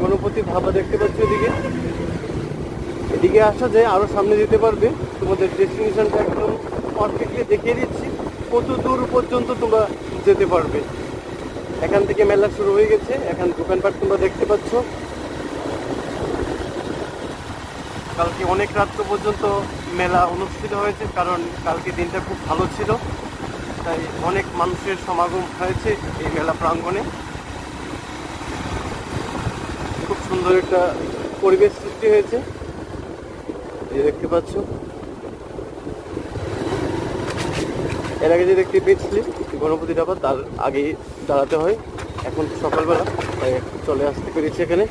গণপতি ধাবা দেখতে পাচ্ছ এদিকে। এদিকে আসা যায়, আরও সামনে যেতে পারবে। তোমাদের ডেস্টিনেশনটা একদম পারফেক্টলি দেখিয়ে দিচ্ছি, কত দূর পর্যন্ত তোমরা যেতে পারবে। এখান থেকে মেলা শুরু হয়ে গেছে, এখন দোকানপাট তোমরা দেখতে পাচ্ছ। কালকে অনেক রাত্র পর্যন্ত মেলা অনুষ্ঠিত হয়েছে, কারণ কালকে দিনটা খুব ভালো ছিল, তাই অনেক মানুষের সমাগম হয়েছে এই মেলা প্রাঙ্গণে। খুব সুন্দর একটা পরিবেশ সৃষ্টি হয়েছে, এই দেখতে পাচ্ছ। এর আগে যে দেখতে পেয়েছিলি গণপতি ধাবা, তার আগেই দাঁড়াতে হয়। এখন সকালবেলা, তাই চলে আসতে পেরেছি এখানে।